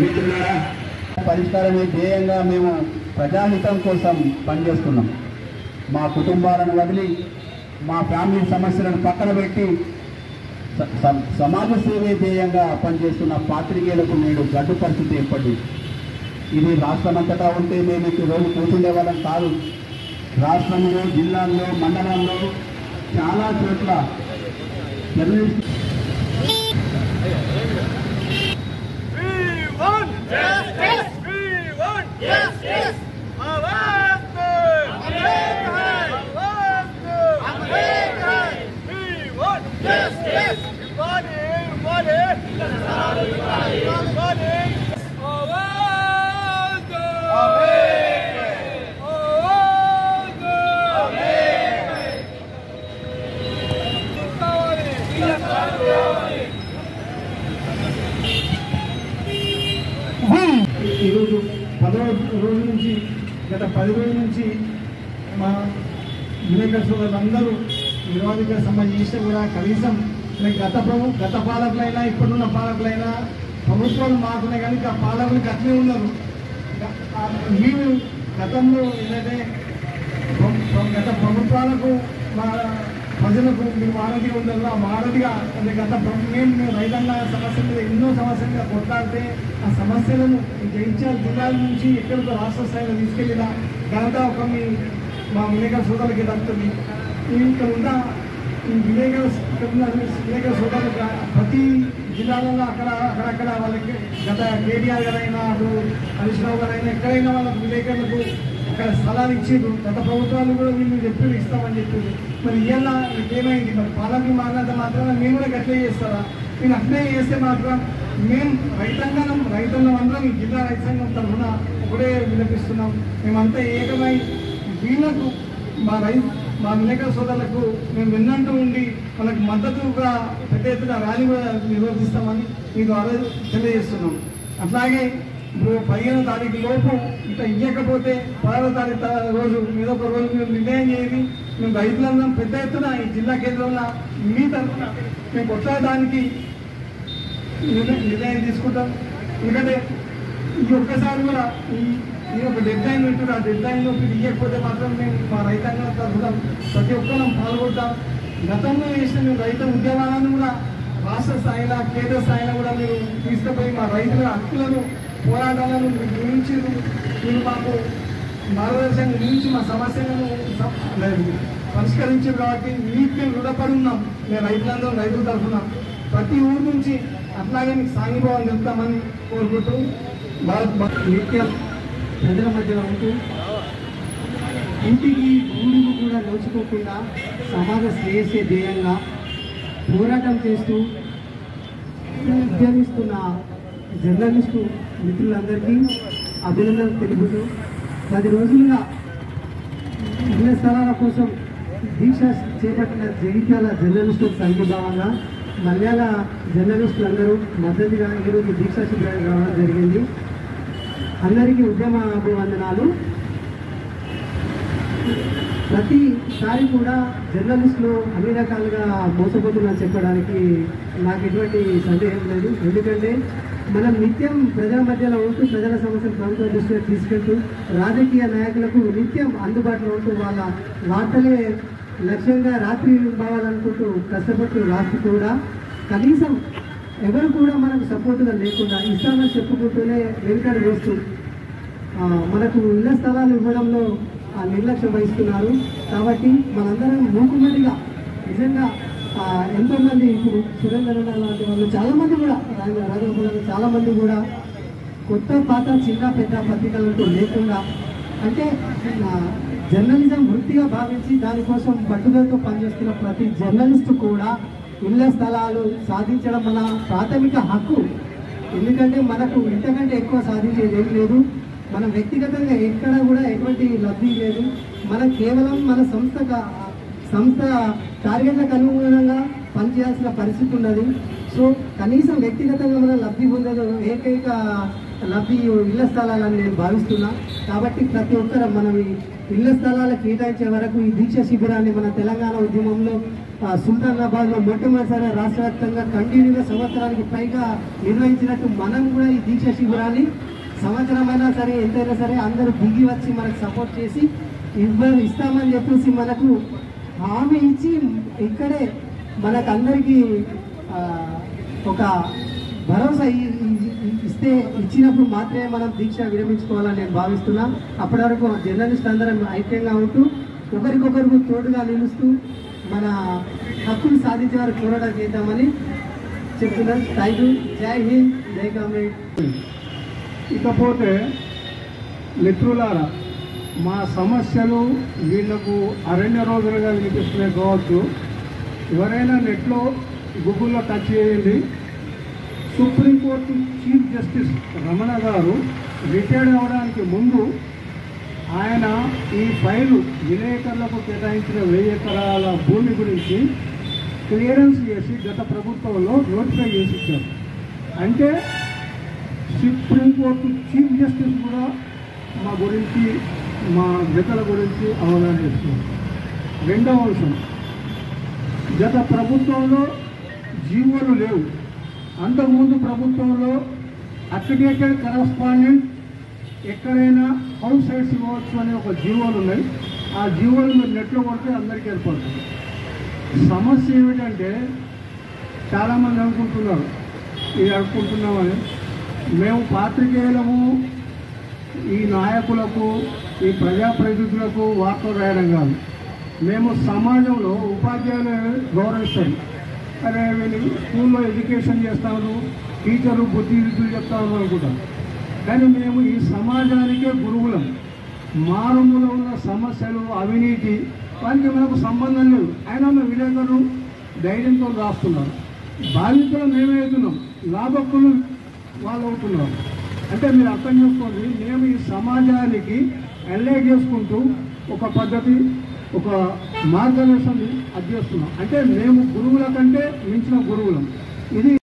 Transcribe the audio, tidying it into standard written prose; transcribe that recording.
మిత్రులారా, పరిష్కారమే ధ్యేయంగా మేము ప్రజాహితం కోసం పనిచేస్తున్నాం. మా కుటుంబాలను వదిలి మా ఫ్యామిలీ సమస్యలను పక్కన పెట్టి సమాజ సేవే ధ్యేయంగా పనిచేస్తున్న పాత్రికేయులకు నేడు గడ్డు పరిస్థితి ఏర్పడింది. ఇది రాష్ట్రమంతటా ఉంటే మేము రోజు కూర్చుండే వాళ్ళం కాదు. రాష్ట్రంలో, జిల్లాల్లో, మండలంలో చాలా చోట్ల జర్నలిస్ట్ ఈరోజు 10వ రోజు నుంచి గత 10 రోజుల నుంచి మా విలేకరుల సోదరులందరూ నిరోధిక సమాజం చేస్తే కూడా కనీసం గత పాలకులైనా ఇప్పుడున్న పాలకులైనా ప్రభుత్వాలు మారుతున్నాయి కానీ ఆ పాలకులకు అట్లే ఉన్నారు. మేము గతంలో ఏంటంటే గత ప్రభుత్వాలకు మా ప్రజలకు మీరు వారధిగా ఉండాలి. ఆ వారధిగా అంటే మేము రైతాంగ సమస్యల మీద ఎన్నో సమస్యలుగా కొట్లాడితే ఆ సమస్యలను జగిత్యాల జిల్లాల నుంచి ఎక్కడికో రాష్ట్ర స్థాయిలో తీసుకెళ్ళిన ఘనత ఒక మా విలేకరుల సోదరులకి దక్కుతుంది. ఇక్కడ ఉన్న ఈ విలేకరుల సోదరులు ప్రతి జిల్లాలలో అక్కడక్కడ వాళ్ళకి గత కేటీఆర్ గారైనా అటు హరీష్ రావు గారైనా ఎక్కడైనా వాళ్ళకు విలేకరులకు అక్కడ స్థలాలు ఇచ్చారు. గత ప్రభుత్వాలు కూడా వీళ్ళు చెప్పి ఇస్తామని చెప్పారు. మరి ఇవాళ ఏమైంది? మరి పాలకులు మారినంత మాత్రం మేము కూడా గట్లే చేస్తారా? నేను అట్లే చేస్తే మాత్రం మేము రైతాంగం అందరం ఈ జిల్లా రైతు సంఘం తరఫున ఒకటే విలపిస్తున్నాం. మేమంతా ఏకమై వీళ్ళకు మా విలేకరుల సోదరులకు మేము వెన్నంటూ ఉండి వాళ్ళకి మద్దతుగా పెద్ద ఎత్తున ర్యాలీ కూడా నిర్వర్తిస్తామని మీకు తెలియజేస్తున్నాం. అట్లాగే ఇప్పుడు 15వ తారీఖు లోపు ఇట్లా ఇవ్వకపోతే 16వ తారీఖు రోజు ఏదో ఒక రోజు మేము నిర్ణయం చేసి మేము రైతులందరం పెద్ద ఎత్తున ఈ జిల్లా కేంద్రంలో మీ తరఫున మేము కొట్టడానికి నిర్ణయం తీసుకుంటాం. ఎందుకంటే ఈ ఒక్కసారి కూడా ఈ ఒక డెడ్ లైన్ ఉంటుంది. ఆ డెడ్ లైన్లో మీరు ఇవ్వకపోతే మాత్రం మేము మా రైతాంగం తరఫున ప్రతి ఒక్కరం పాల్గొంటాం. గతంలో చేసిన మేము రైతు ఉద్యమాలను కూడా రాష్ట్ర స్థాయిలో, కేంద్ర స్థాయిలో కూడా మీరు తీసుకుపోయి మా రైతుల హక్కులను, పోరాటాలను మీరు గురించి మీరు మాకు మార్గదర్శనం గురించి మా సమస్యలను పరిష్కరించారు. కాబట్టి మీకు మేము రుణపడి ఉన్నాం. మేము రైతులందరం రైతుల తరఫున ప్రతి ఊరు నుంచి అట్లాగే మీకు సాంఘీభావం తెలుపుతామని కోరుకుంటూ నిత్యం ప్రజల మధ్యలో ఉంటూ ఇంటికి ఊరికి కూడా నోచుకోకుండా సమాజ శ్రేయస్సే ధ్యేయంగా పోరాటం చేస్తూ ఉద్యమిస్తున్న జర్నలిస్టు మిత్రులందరికీ అభినందనలు తెలుపుతూ 10 రోజులుగా ఇళ్ల స్థలాల కోసం దీక్ష చేపట్టిన జగిత్యాల జర్నలిస్టులకు సంఘీభావంగా మలయాళ జర్నలిస్టులందరూ మద్దతుగా ఈరోజు దీక్షా శిబిరానికి రావడం జరిగింది. అందరికీ ఉద్యమ అభివందనాలు. ప్రతిసారి కూడా జర్నలిస్టులు అన్ని రకాలుగా మోసపోతుందని చెప్పడానికి నాకు ఎటువంటి సందేహం లేదు. ఎందుకంటే మనం నిత్యం ప్రజల మధ్యలో ఉంటూ ప్రజల సమస్యలు ప్రభుత్వ దృష్టిగా తీసుకెళ్తూ రాజకీయ నాయకులకు నిత్యం అందుబాటులో ఉంటూ వాళ్ళ వార్తలే లక్ష్యంగా రాత్రి భావాలనుకుంటూ కష్టపడుతూ రాస్తూ కూడా కనీసం ఎవరు కూడా మనకు సపోర్టుగా లేకుండా ఇస్తామని చెప్పుకుంటూనే వెనుకడు వేస్తూ మనకు ఇళ్ల స్థలాలు ఇవ్వడంలో నిర్లక్ష్యం వహిస్తున్నారు. కాబట్టి మనందరం మూకుమ్మడిగా నిజంగా ఎంతోమంది ఇప్పుడు సురేంద్ర లాంటి వాళ్ళు చాలామంది కూడా రాజగోపాల్ చాలామంది కూడా కొత్త పాత చిన్న పెద్ద పత్రికలతో లేకుండా అంటే జర్నలిజం వృత్తిగా భావించి దానికోసం పట్టుదలతో పనిచేస్తున్న ప్రతి జర్నలిస్టు కూడా ఇళ్ల స్థలాలు సాధించడం మన ప్రాథమిక హక్కు. ఎందుకంటే మనకు ఇంతకంటే ఎక్కువ సాధించేది ఏం లేదు. మనం వ్యక్తిగతంగా ఎక్కడ కూడా ఎటువంటి లబ్ధి లేదు. మనం కేవలం మన సంస్థ టార్గెట్లకు అనుగుణంగా పనిచేయాల్సిన పరిస్థితి ఉన్నది. సో కనీసం వ్యక్తిగతంగా మనం లబ్ధి పొందేది ఏకైక లబ్ధి ఇళ్ల స్థలాలని నేను భావిస్తున్నా. కాబట్టి ప్రతి ఒక్కరు మనం ఈ ఇళ్ల స్థలాలు కేటాయించే వరకు ఈ దీక్ష శిబిరాన్ని మన తెలంగాణ ఉద్యమంలో సుల్తానాబాద్లో మొట్టమొదటిసారి రాష్ట్ర వ్యాప్తంగా కంటిన్యూగా సంవత్సరానికి పైగా నిర్వహించినట్టు మనం కూడా ఈ దీక్ష శిబిరాన్ని సంవత్సరమైనా సరే ఎంతైనా సరే అందరూ దిగి వచ్చి మనకు సపోర్ట్ చేసి ఇస్తామని చెప్పేసి మనకు హామీ ఇచ్చి ఇక్కడే మనకు అందరికీ ఒక భరోసా ఇచ్చినప్పుడు మాత్రమే మనం దీక్ష విరమించుకోవాలని నేను భావిస్తున్నా. అప్పటి వరకు జర్నలిస్ట్ అందరం ఐక్యంగా ఉంటూ ఒకరికొకరికి తోడుగా నిలుస్తూ మన హక్కులు సాధించే వారు పోరాటం చేద్దామని చెప్తున్నాను. Thank you. జై హింద్, జై కామ్రేడ్. ఇకపోతే మిత్రులారా, మా సమస్యలు వీళ్లకు అరణ్య రోజులుగా వినిపిస్తున్నాయి కావచ్చు. ఎవరైనా నెట్లో గూగుల్లో టచ్ చేయండి. సుప్రీంకోర్టు చీఫ్ జస్టిస్ రమణ గారు రిటైర్డ్ అవ్వడానికి ముందు ఆయన ఈ ఫైలు విలేకరులకు కేటాయించిన 1000 ఎకరాల భూమి గురించి క్లియరెన్స్ చేసి గత ప్రభుత్వంలో నోటిఫై చేసి ఇచ్చారు. అంటే సుప్రీంకోర్టు చీఫ్ జస్టిస్ కూడా మా గురించి, మా నేతల గురించి అవగాహన చేస్తున్నారు. రెండవ అంశం, గత ప్రభుత్వంలో జీవోలు లేవు. అంతకుముందు ప్రభుత్వంలో అక్రిడేటెడ్ కరస్పాండెంట్ ఎక్కడైనా హౌస్ సైట్స్ ఇవ్వచ్చు అనే ఒక జీవోలు ఉన్నాయి. ఆ జీవోలు మీరు నెట్లో కొడితే అందరికీ ఏర్పడుతుంది. సమస్య ఏమిటంటే చాలామంది అనుకుంటున్నారు, ఇది అనుకుంటున్నామని. మేము పాత్రికేయులము ఈ నాయకులకు, ఈ ప్రజాప్రతినిధులకు వార్తలు రాయడం కాదు. మేము సమాజంలో ఉపాధ్యాయులు గౌరవిస్తాం. అరే వీళ్ళు స్కూల్లో ఎడ్యుకేషన్ చేస్తాను, టీచర్లు బుద్ధివిద్యులు చెప్తాను అనుకుంటాం. కానీ మేము ఈ సమాజానికే గురువులం. మారుమూల ఉన్న సమస్యలు, అవినీతి, వారికి మనకు సంబంధం లేదు. అయినా మేము విలేకరులు ధైర్యంతో రాస్తున్నారు. బాధితులు మేమవుతున్నాం, లాభక్కులు వాళ్ళు అవుతున్నారు. అంటే మీరు అర్థం చేసుకోండి, మేము ఈ సమాజానికి ఎన్లైట్ చేసుకుంటూ ఒక పద్ధతి, ఒక మార్గదర్శనం అందిస్తున్నాం. అంటే మేము గురువుల కంటే మించిన గురువులం. ఇది